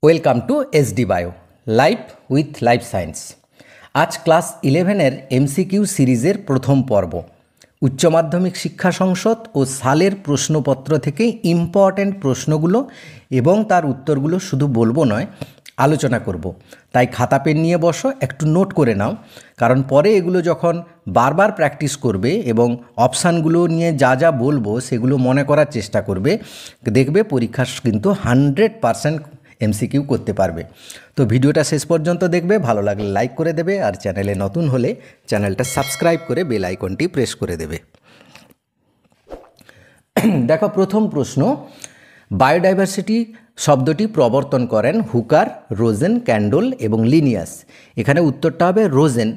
Welcome to SD bio life with life science. আজ class 11-এর MCQ সিরিজের প্রথম পর্ব। উচ্চ মাধ্যমিক শিক্ষা সংসদ ও সালের প্রশ্নপত্র থেকে ইম্পর্ট্যান্ট প্রশ্নগুলো এবং তার উত্তরগুলো শুধু বলবো নয়, আলোচনা করব। তাই খাতা পেন নিয়ে বসো, একটু নোট করে নাও, কারণ পরে এগুলো যখন বারবার প্র্যাকটিস করবে এবং অপশানগুলো নিয়ে যা যা বলবো সেগুলো মনে করার চেষ্টা করবে, দেখবে পরীক্ষা কিন্তু 100% এমসিকিউ করতে পারবে। তো ভিডিওটা শেষ পর্যন্ত দেখবে, ভালো লাগলে লাইক করে দেবে, আর চ্যানেলে নতুন হলে চ্যানেলটা সাবস্ক্রাইব করে বেল আইকনটি প্রেস করে দেবে। দেখো, প্রথম প্রশ্ন, বায়োডাইভার্সিটি শব্দটি প্রবর্তন করেন হুকার, রোজেন, ক্যান্ডল এবং লিনিয়াস। এখানে উত্তরটা হবে রোজেন।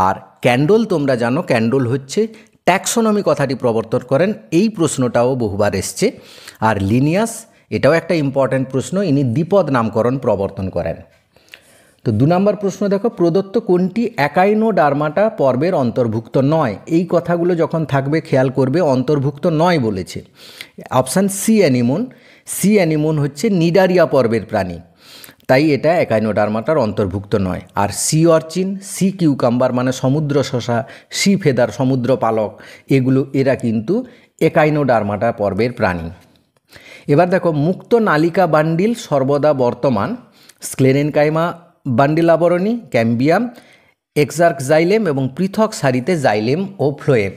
আর ক্যান্ডল তোমরা জানো, ক্যান্ডল হচ্ছে ট্যাক্সোনমি কথাটি প্রবর্তন করেন, এই প্রশ্নটাও বহুবার এসছে। আর লিনিয়াস, এটাও একটা ইম্পর্ট্যান্ট প্রশ্ন, ইনি দ্বিপদ নামকরণ প্রবর্তন করেন। তো 2 নম্বর প্রশ্ন দেখো, প্রদত্ত কোনটি একাইনোডার্মাটা পর্বের অন্তর্ভুক্ত নয়? এই কথাগুলো যখন থাকবে খেয়াল করবে, অন্তর্ভুক্ত নয় বলেছে। Option sea anemone. Sea anemone হচ্ছে নিডারিয়া পর্বের প্রাণী, তাই এটা একাইনোডার্মাটার অন্তর্ভুক্ত নয়। আর সি অর্চিন, সি কিউকাম্বার মানে সমুদ্র শসা, সি ফেদার সমুদ্র পালক, এরা কিন্তু একাইনোডার্মাটা পর্বের প্রাণী। এবার দেখো, মুক্ত নালিকা বান্ডিল সর্বদা বর্তমান, স্ক্লেরেনকাইমা বান্ডিল আবরণী, ক্যাম্বিয়াম, এক্সার্ক জাইলেম এবং পৃথক সারিতে জাইলেম ও ফ্লোয়েম।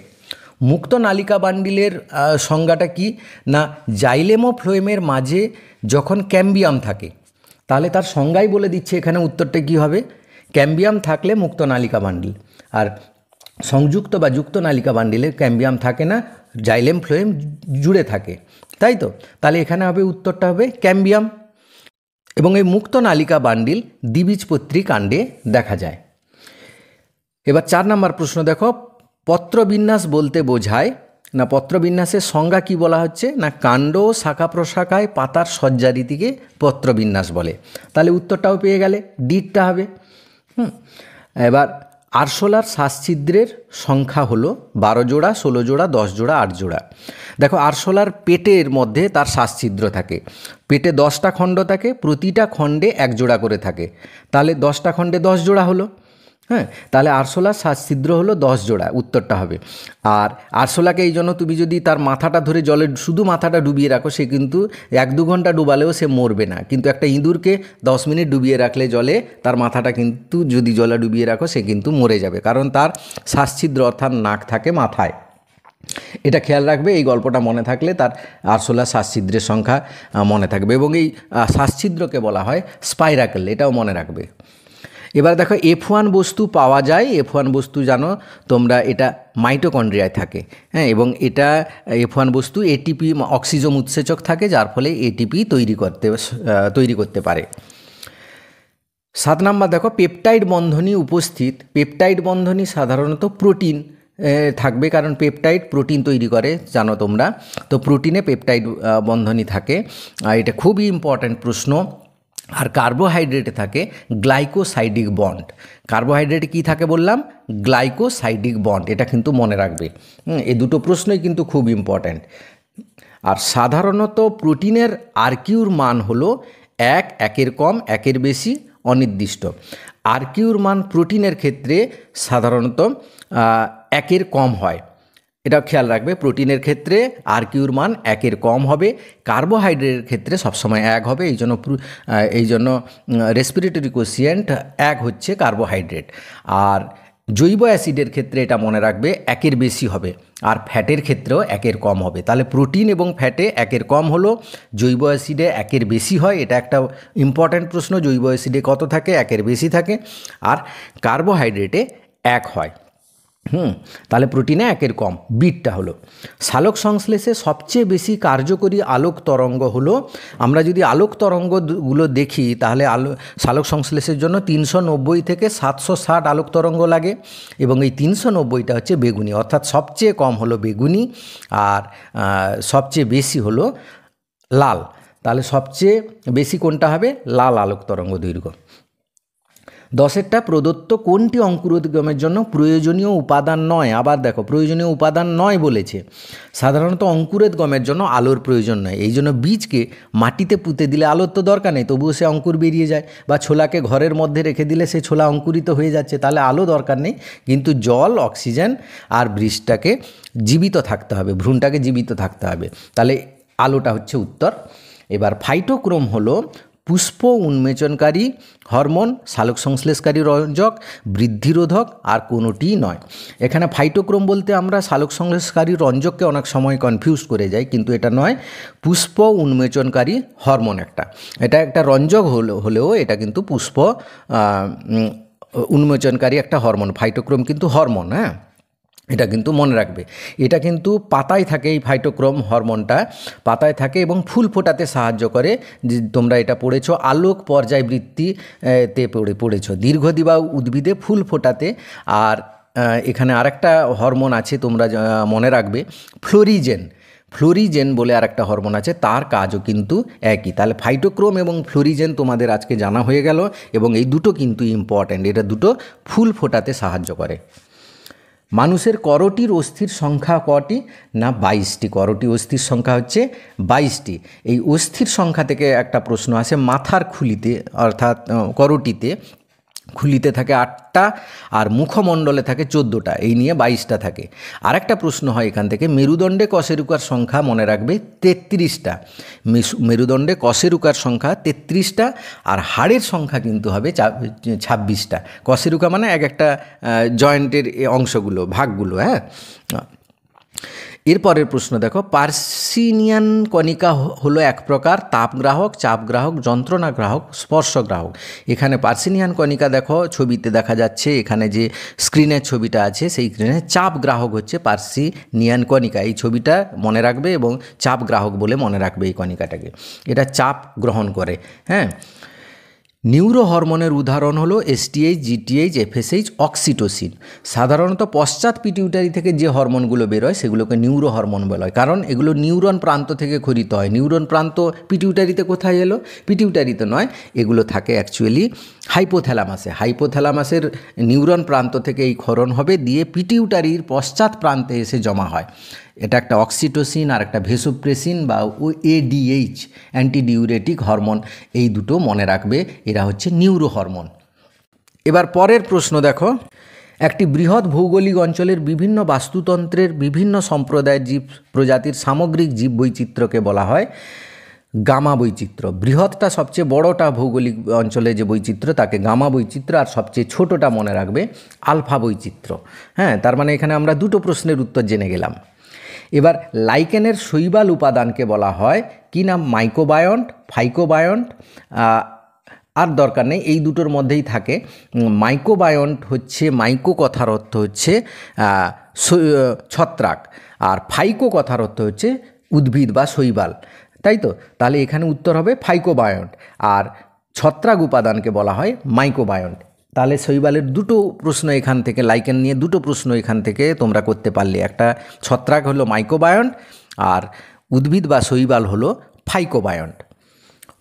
মুক্ত নালিকা বান্ডিলের সংজ্ঞাটা কি না, জাইলেম ও ফ্লোয়েমের মাঝে যখন ক্যাম্বিয়াম থাকে, তাহলে তার সংজ্ঞাই বলে দিচ্ছে এখানে উত্তরটা কী হবে। ক্যাম্বিয়াম থাকলে মুক্ত নালিকা বান্ডিল, আর সংযুক্ত বা যুক্ত নালিকা বান্ডিলে ক্যাম্বিয়াম থাকে না, জাইলেম ফ্লোয়েম জুড়ে থাকে, তাই তো? তাহলে এখানে হবে উত্তরটা হবে ক্যাম্বিয়াম। এবং এই মুক্ত নালিকা বান্ডিল দ্বিবীজপত্রী কাণ্ডে দেখা যায়। এবার 4 নম্বর প্রশ্ন দেখো, পত্রবিন্যাস বলতে বোঝায় না, পত্রবিন্যাসের সংজ্ঞা কি বলা হচ্ছে না, কাণ্ড ও শাখা প্রশাখায় পাতার সজ্জারীতিকে পত্রবিন্যাস বলে। তাহলে উত্তরটাও পেয়ে গেলে, ডিটটা হবে। এবার আরশোলার শ্বাসছিদ্রের সংখ্যা হলো 12 জোড়া, 16 জোড়া, 10 জোড়া, 8 জোড়া। দেখো, আরশোলার পেটের মধ্যে তার শ্বাসছিদ্র থাকে, পেটে 10টা খণ্ড থাকে, প্রতিটা খণ্ডে 1 জোড়া করে থাকে, তাহলে 10টা খণ্ডে 10 জোড়া হলো। হ্যাঁ, তাহলে আরশোলার শ্বাসছিদ্র হলো 10 জোড়া, উত্তরটা হবে। আর আরশোলাকে এই জন্য তুমি যদি তার মাথাটা ধরে জলে শুধু মাথাটা ডুবিয়ে রাখো, সে কিন্তু 1-2 ঘন্টা ডুবালেও সে মরবে না। কিন্তু একটা ইঁদুরকে 10 মিনিট ডুবিয়ে রাখলে জলে, তার মাথাটা কিন্তু যদি জলে ডুবিয়ে রাখো সে কিন্তু মরে যাবে, কারণ তার শ্বাসছিদ্র অর্থাৎ নাক থাকে মাথায়। এটা খেয়াল রাখবে, এই গল্পটা মনে থাকলে তার আরশোলা শ্বাসছিদ্রের সংখ্যা মনে থাকবে। এবং এই শ্বাসছিদ্রকে বলা হয় স্পাইরাকেল, এটাও মনে রাখবে। এবার দেখো, F1 বস্তু পাওয়া যায়। F1 বস্তু জানো তোমরা, এটা মাইটোকন্ড্রিয়ায় থাকে। হ্যাঁ, এবং এটা F1 বস্তু এটিপি অক্সিজম উৎসেচক থাকে, যার ফলে এটিপি তৈরি করতে পারে। 7 নম্বর দেখো, পেপটাইড বন্ধনী উপস্থিত। পেপটাইড বন্ধনী সাধারণত প্রোটিন থাকবে, কারণ পেপটাইড প্রোটিন তৈরি করে, জানো তোমরা। তো প্রোটিনে পেপটাইড বন্ধনী থাকে, আর এটা খুবই ইম্পর্ট্যান্ট প্রশ্ন। আর কার্বোহাইড্রেটে থাকে গ্লাইকোসাইডিক বন্ড। কার্বোহাইড্রেটে কী থাকে বললাম, গ্লাইকোসাইডিক বন্ড, এটা কিন্তু মনে রাখবে। এই দুটো প্রশ্নই কিন্তু খুব ইম্পর্ট্যান্ট। আর সাধারণত প্রোটিনের আরকিউর মান হলো 1, 1-এর কম, 1-এর বেশি, অনির্দিষ্ট। আরকিউর মান প্রোটিনের ক্ষেত্রে সাধারণত 1-এর কম হয়, এটা খেয়াল রাখবে। প্রোটিনের ক্ষেত্রে আরকিউর মান 1-এর কম হবে, কার্বোহাইড্রেটের ক্ষেত্রে সবসময় 1 হবে। এই জন্য রেসপিরেটরি কোশিয়েন্ট 1 হচ্ছে কার্বোহাইড্রেট। আর জৈব অ্যাসিডের ক্ষেত্রে এটা মনে রাখবে 1-এর বেশি হবে, আর ফ্যাটের ক্ষেত্রেও 1-এর কম হবে। তাহলে প্রোটিন এবং ফ্যাটে 1-এর কম হলো, জৈব অ্যাসিডে 1-এর বেশি হয়, এটা একটা ইম্পর্ট্যান্ট প্রশ্ন। জৈব অ্যাসিডে কত থাকে? 1-এর বেশি থাকে। আর কার্বোহাইড্রেটে 1 হয়। তাহলে প্রোটিনে 1-এর কম, বিটটা হলো। সালোক সংশ্লেষে সবচেয়ে বেশি কার্যকরী আলোক তরঙ্গ হলো, আমরা যদি আলোক তরঙ্গগুলো দেখি তাহলে সালোক সংশ্লেষের জন্য 390 থেকে 760 আলোক তরঙ্গ লাগে, এবং এই 390টা হচ্ছে বেগুনি, অর্থাৎ সবচেয়ে কম হলো বেগুনি, আর সবচেয়ে বেশি হলো লাল। তাহলে সবচেয়ে বেশি কোনটা হবে? লাল আলোক তরঙ্গ দৈর্ঘ্য। দশেরটা প্রদত্ত কোনটি অঙ্কুরোদ্গমের জন্য প্রয়োজনীয় উপাদান নয়। আবার দেখো প্রয়োজনীয় উপাদান নয় বলেছে। সাধারণত অঙ্কুরোদ্গমের জন্য আলোর প্রয়োজন নয়, এই জন্য বীজকে মাটিতে পুঁতে দিলে আলোর তো দরকার নেই, তবুও সে অঙ্কুর বেরিয়ে যায়। বা ছোলাকে ঘরের মধ্যে রেখে দিলে সে ছোলা অঙ্কুরিত হয়ে যাচ্ছে, তাহলে আলো দরকার নেই। কিন্তু জল, অক্সিজেন আর বীজটাকে জীবিত থাকতে হবে, ভ্রূণটাকে জীবিত থাকতে হবে, তাহলে আলোটা হচ্ছে উত্তর। এবার ফাইটোক্রোম হলো পুষ্প উন্মোচনকারী হরমোন, সালোক সংশ্লেষকারী রঞ্জক, বৃদ্ধিরোধক, আর কোনোটিই নয়। এখানে ফাইটোক্রোম বলতে আমরা সালোক সংশ্লেষকারী রঞ্জককে অনেক সময় কনফিউজ করে যাই, কিন্তু এটা নয়, পুষ্প উন্মোচনকারী হরমোন এটা একটা রঞ্জক হলেও এটা কিন্তু পুষ্প উন্মোচনকারী একটা হরমোন। ফাইটোক্রোম কিন্তু হরমোন, হ্যাঁ, এটা কিন্তু মনে রাখবে। এটা কিন্তু পাতায় থাকে, এই ফাইটোক্রোম হরমোনটা পাতায় থাকে এবং ফুল ফোটাতে সাহায্য করে। যে তোমরা এটা পড়েছো আলোক পর্যায়বৃত্তিতে পড়েছো, দীর্ঘদিবা উদ্ভিদে ফুল ফোটাতে। আর এখানে আরেকটা হরমোন আছে, তোমরা মনে রাখবে, ফ্লোরিজেন বলে আরেকটা হরমোন আছে, তার কাজও কিন্তু একই। তাহলে ফাইটোক্রোম এবং ফ্লোরিজেন তোমাদের আজকে জানা হয়ে গেল, এবং এই দুটো কিন্তু ইম্পর্ট্যান্ট, এটা দুটো ফুল ফোটাতে সাহায্য করে। মানুষের করটির অস্থির সংখ্যা কটি? না 22টি। করটি অস্থির সংখ্যা হচ্ছে 22টি। এই অস্থির সংখ্যা থেকে একটা প্রশ্ন আসে, মাথার খুলিতে অর্থাৎ করটিতে খুলিতে থাকে 8টা আর মুখমণ্ডলে থাকে 14টা, এই নিয়ে 22টা থাকে। আরেকটা প্রশ্ন হয় এখান থেকে, মেরুদণ্ডে কশেরুকার সংখ্যা মনে রাখবে 33টা। মেরুদণ্ডে কশেরুকার সংখ্যা 33টা, আর হাড়ের সংখ্যা কিন্তু হবে 26টা। কশেরুকা মানে এক একটা জয়েন্টের অংশগুলো, ভাগগুলো, হ্যাঁ। এরপরের প্রশ্ন দেখো, পার্সিনিয়ান কণিকা হলো এক প্রকার তাপগ্রাহক, চাপগ্রাহক, যন্ত্রণাগ্রাহক, স্পর্শগ্রাহক। এখানে পার্সিনিয়ান কণিকা দেখো ছবিতে দেখা যাচ্ছে, এখানে যে স্ক্রিনের ছবিটা আছে সেই স্ক্রিনে চাপগ্রাহক হচ্ছে পার্সিনিয়ান কণিকা। এই ছবিটা মনে রাখবে এবং চাপগ্রাহক বলে মনে রাখবে এই কণিকাটাকে, এটা চাপ গ্রহণ করে, হ্যাঁ। নিউরো হরমোনের উদাহরণ হলো এসটিএইচ, জিটিএইচ, এফএসএইচ, অক্সিটোসিন। সাধারণত পশ্চাৎ পিটিউটারি থেকে যে হরমোনগুলো বেরোয় সেগুলোকে নিউরো হরমোন বলা হয়, কারণ এগুলো নিউরন প্রান্ত থেকে খরিত হয়। নিউরন প্রান্ত পিটিউটারিতে কোথায় এলো? পিটিউটারিতে নয়, এগুলো থাকে অ্যাকচুয়ালি হাইপোথ্যালামাসে। হাইপোথ্যালামাসের নিউরন প্রান্ত থেকে এই ক্ষরণ হবে, দিয়ে পিটিউটারির পশ্চাৎ প্রান্তে এসে জমা হয়। এটা একটা অক্সিটোসিন আর একটা ভেসোপ্রেসিন বা এডিএইচ, অ্যান্টিডিউরেটিক হরমোন। এই দুটো মনে রাখবে, এরা হচ্ছে নিউরো হরমোন। এবার পরের প্রশ্ন দেখো, একটি বৃহৎ ভৌগোলিক অঞ্চলের বিভিন্ন বাস্তুতন্ত্রের বিভিন্ন সম্প্রদায়ের জীব প্রজাতির সামগ্রিক জীববৈচিত্র্যকে বলা হয় গামা বৈচিত্র্য। বৃহৎটা সবচেয়ে বড়টা ভৌগোলিক অঞ্চলে যে বৈচিত্র্য তাকে গামা বৈচিত্র্য, আর সবচেয়ে ছোটোটা মনে রাখবে আলফা বৈচিত্র্য। হ্যাঁ, তার মানে এখানে আমরা দুটো প্রশ্নের উত্তর জেনে গেলাম। এবার লাইকেনের শৈবাল উপাদানকে বলা হয় কি না? মাইক্রোবায়ন্ট, ফাইকোবায়ন্ট, আর দরকার নেই, এই দুটোর মধ্যেই থাকে। মাইক্রোবায়ন্ট হচ্ছে, মাইক্রো কথার অর্থ হচ্ছে ছত্রাক, আর ফাইকো কথার অর্থ হচ্ছে উদ্ভিদ বা শৈবাল, তাই তো? তাহলে এখানে উত্তর হবে ফাইকোবায়ন্ট, আর ছত্রাক উপাদানকে বলা হয় মাইক্রোবায়ন্ট। তাহলে শৈবালের দুটো প্রশ্ন এখান থেকে, লাইকেন নিয়ে দুটো প্রশ্ন এখান থেকে তোমরা করতে পারলে। একটা ছত্রাক হলো মাইক্রোবায়ন্ট, আর উদ্ভিদ বা শৈবাল হলো ফাইকোবায়ন্ট।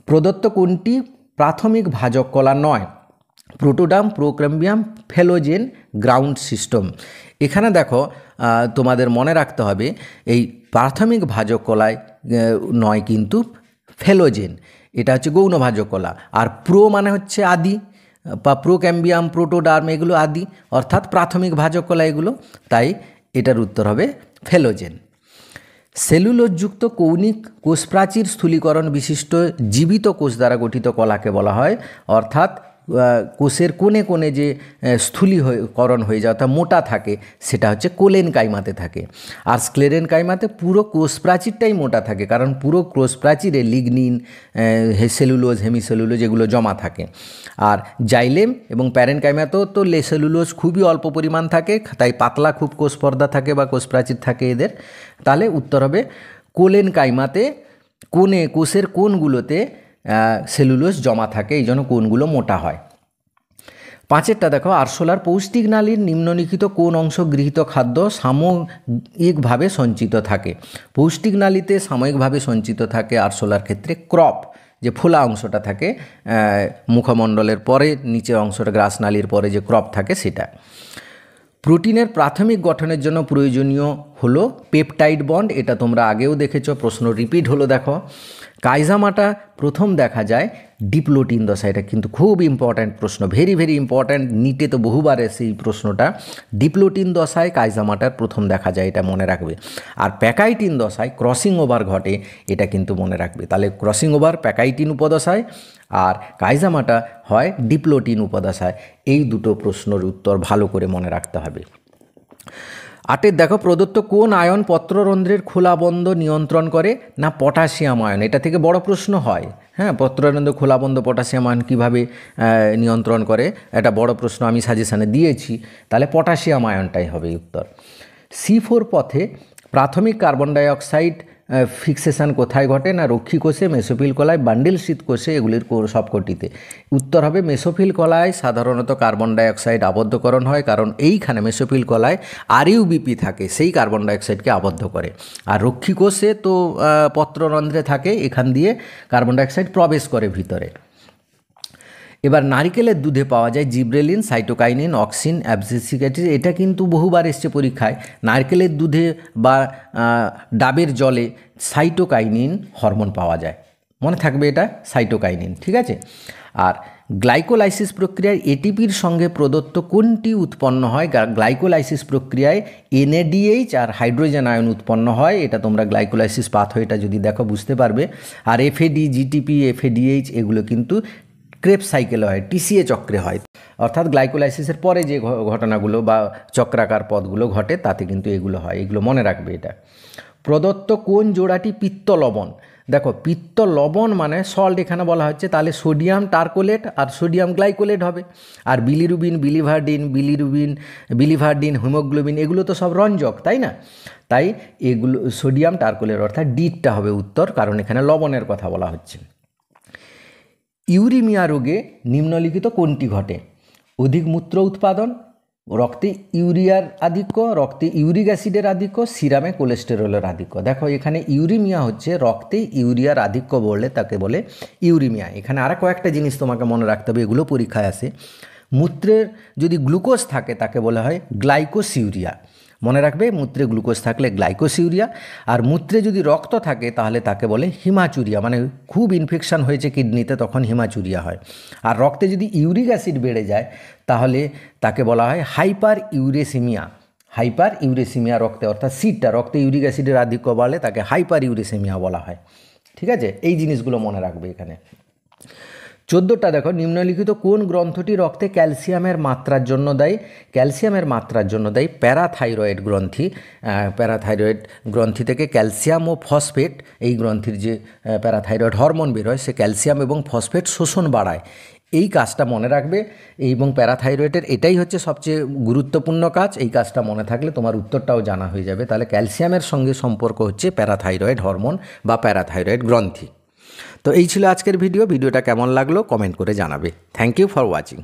প্রদত্ত কোনটি প্রাথমিক ভাজক কলা নয়? প্রোটোডাম, প্রোক্যাম্বিয়াম, ফেলোজেন, গ্রাউন্ড সিস্টেম। এখানে দেখো তোমাদের মনে রাখতে হবে, এই প্রাথমিক ভাজক কলায় নয় কিন্তু ফেলোজেন, এটা হচ্ছে গৌণ ভাজক কলা। আর প্রো মানে হচ্ছে আদি, বা প্রোক্যাম্বিয়াম, প্রোটোডার্ম এগুলো আদি, অর্থাৎ প্রাথমিক ভাজক কলা এগুলো, তাই এটার উত্তর হবে ফেলোজেন। সেলুলোজযুক্ত কৌণিক কোষপ্রাচীর স্থূলীকরণ বিশিষ্ট জীবিত কোষ দ্বারা গঠিত কলাকে বলা হয়, অর্থাৎ কোষের কোণে কোণে যে স্থূলীকরণ হয়ে যায় অর্থাৎ মোটা থাকে, সেটা হচ্ছে কোলেন কাইমাতে থাকে। আর স্ক্লেরেন কাইমাতে পুরো কোষ প্রাচীরটাই মোটা থাকে, কারণ পুরো কোষ প্রাচীরে লিগনিন, সেলুলোজ, হেমিসেলুলোজ এগুলো জমা থাকে। আর জাইলেম এবং প্যারেন কাইমাতেও তো সেলুলোজ খুবই অল্প পরিমাণ থাকে, তাই পাতলা খুব কোষ পর্দা থাকে বা কোষ প্রাচীর থাকে এদের। তাহলে উত্তর হবে কোলেন কাইমাতে, কোণে, কোষের কোণগুলোতে সেলুলোজ জমা থাকে, এই জন্য কোণগুলো মোটা হয়। পাঁচেরটা দেখো, আরশোলার পৌষ্টিক নালীর নিম্নলিখিত কোন অংশ গৃহীত খাদ্য সাময়িকভাবে সঞ্চিত থাকে? পৌষ্টিক নালীতে সাময়িকভাবে সঞ্চিত থাকে আরশোলার ক্ষেত্রে ক্রপ, যে ফোলা অংশটা থাকে মুখমণ্ডলের পরে নিচের অংশটা গ্রাসনালীর পরে যে ক্রপ থাকে সেটা। প্রোটিনের প্রাথমিক গঠনের জন্য প্রয়োজনীয় হলো পেপটাইড বন্ড, এটা তোমরা আগেও দেখেছো, প্রশ্ন রিপিট হলো দেখো। কাইজামাটা প্রথম দেখা যায় ডিপ্লোটিন দশা, এটা কিন্তু খুব ইম্পর্ট্যান্ট প্রশ্ন, ভেরি ভেরি ইম্পর্ট্যান্ট, নিটে তো বহুবার এসে এই প্রশ্নটা। ডিপ্লোটিন দশায় কাইজামাটার প্রথম দেখা যায়, এটা মনে রাখবে। আর প্যাকাইটিন দশায় ক্রসিং ওভার ঘটে, এটা কিন্তু মনে রাখবে। তাহলে ক্রসিং ওভার প্যাকাইটিন উপদশায় আর কাইজামাটা হয় ডিপ্লোটিন উপদশায়। এই দুটো প্রশ্নের উত্তর ভালো করে মনে রাখতে হবে। 8 দেখো, প্রদত্ত কোন আয়ন পত্ররন্ধ্রের খোলা বন্ধ নিয়ন্ত্রণ করে? না পটাশিয়াম আয়ন। এটা থেকে বড় প্রশ্ন হয়, হ্যাঁ, পত্ররন্ধ্র খোলা বন্ধ পটাশিয়াম আয়ন কীভাবে নিয়ন্ত্রণ করে, এটা বড় প্রশ্ন, আমি সাজেশানে দিয়েছি। তাহলে পটাশিয়াম আয়নটাই হবে উত্তর। C4 পথে প্রাথমিক কার্বন ডাইঅক্সাইড ফিক্সেশন কোথায় ঘটে? না রক্ষী কোষে, মেসোফিল কলায়, বান্ডিল শীত কোষে, এগুলির সবকটিতে। উত্তর হবে মেসোফিল কলায় সাধারণত কার্বন ডাইঅক্সাইড আবদ্ধকরণ হয়, কারণ এইখানে মেসোফিল কলায় আরইউবিপি থাকে, সেই কার্বন ডাইঅক্সাইডকে আবদ্ধ করে। আর রক্ষী কোষে তো পত্ররন্ধ্রে থাকে, এখান দিয়ে কার্বন ডাইঅক্সাইড প্রবেশ করে ভিতরে। এবার নারিকেলের দুধে পাওয়া যায় gibberellin, cytokinin, auxin, abscisic acid, এটা কিন্তু বহুবার এসছে পরীক্ষায়। নারকেলের দুধে বা ডাবের জলে সাইটোকাইনিন হরমোন পাওয়া যায়, মনে থাকবে এটা সাইটোকাইনিন, ঠিক আছে। আর গ্লাইকোলাইসিস প্রক্রিয়ায় এটিপির সঙ্গে প্রদত্ত কোনটি উৎপন্ন হয়? গ্লাইকোলাইসিস প্রক্রিয়ায় NADH আর হাইড্রোজেন আয়ন উৎপন্ন হয়, এটা তোমরা গ্লাইকোলাইসিস পাথওয়েটা যদি দেখো বুঝতে পারবে। আর FAD, GTP, FADH এগুলো কিন্তু ক্রেবস সাইকেলে হয়, TCA চক্রে হয়, অর্থাৎ গ্লাইকোলাইসিসের পরে যে ঘটনাগুলো বা চক্রাকার পথগুলো ঘটে তাতে কিন্তু এগুলো হয়, এগুলো মনে রাখবে এটা। প্রদত্ত কোন জোড়াটি পিত্ত লবণ? দেখো পিত্ত লবণ মানে সল্ট এখানে বলা হচ্ছে, তাহলে সোডিয়াম টারকোলেট আর সোডিয়াম গ্লাইকোলেট হবে। আর বিলিরুবিন, বিলিভার্ডিন, হিমোগ্লোবিন এগুলো তো সব রঞ্জক, তাই না? তাই এগুলো সোডিয়াম টারকোলেট অর্থাৎ ডিটটা হবে উত্তর, কারণ এখানে লবণের কথা বলা হচ্ছে। ইউরিমিয়া রোগে নিম্নলিখিত কোনটি ঘটে? অধিক মূত্র উৎপাদন, রক্তে ইউরিয়ার আধিক্য, রক্তে ইউরিক অ্যাসিডের আধিক্য, সিরামে কোলেস্টেরলের আধিক্য। দেখো এখানে ইউরিমিয়া হচ্ছে রক্তে ইউরিয়ার আধিক্য বললে তাকে বলে ইউরিমিয়া। এখানে আরও কয়েকটা জিনিস তোমাকে মনে রাখতে হবে, এগুলো পরীক্ষায় আসে। মূত্রের যদি গ্লুকোজ থাকে তাকে বলা হয় গ্লাইকোসিউরিয়া, মনে রাখবে, মূত্রে গ্লুকোজ থাকলে গ্লাইকোসিউরিয়া। আর মূত্রে যদি রক্ত থাকে তাহলে তাকে বলে হিমাচুরিয়া, মানে খুব ইনফেকশন হয়েছে কিডনিতে তখন হিমাচুরিয়া হয়। আর রক্তে যদি ইউরিক অ্যাসিড বেড়ে যায় তাহলে তাকে বলা হয় হাইপার ইউরেসিমিয়া রক্তে, অর্থাৎ সিটটা রক্তে ইউরিক অ্যাসিডের আধিক্য বাড়লে তাকে হাইপার ইউরেসিমিয়া বলা হয়, ঠিক আছে। এই জিনিসগুলো মনে রাখবে এখানে। 14টা দেখো, নিম্নলিখিত কোন গ্রন্থটি রক্তে ক্যালসিয়ামের মাত্রার জন্য দায়ী? ক্যালসিয়ামের মাত্রার জন্য দায়ী প্যারাথাইরয়েড গ্রন্থি। প্যারাথাইরয়েড গ্রন্থি থেকে ক্যালসিয়াম ও ফসফেট, এই গ্রন্থির যে প্যারাথাইরয়েড হরমোন বের হয় সে ক্যালসিয়াম এবং ফসফেট শোষণ বাড়ায়, এই কাজটা মনে রাখবে। এবং প্যারাথাইরয়েডের এটাই হচ্ছে সবচেয়ে গুরুত্বপূর্ণ কাজ, এই কাজটা মনে থাকলে তোমার উত্তরটাও জানা হয়ে যাবে। তাহলে ক্যালসিয়ামের সঙ্গে সম্পর্ক হচ্ছে প্যারাথাইরয়েড হরমোন বা প্যারাথাইরয়েড গ্রন্থি। তো এই ছিল আজকের ভিডিওটা কেমন লাগলো কমেন্ট করে জানাবে। Thank you for watching.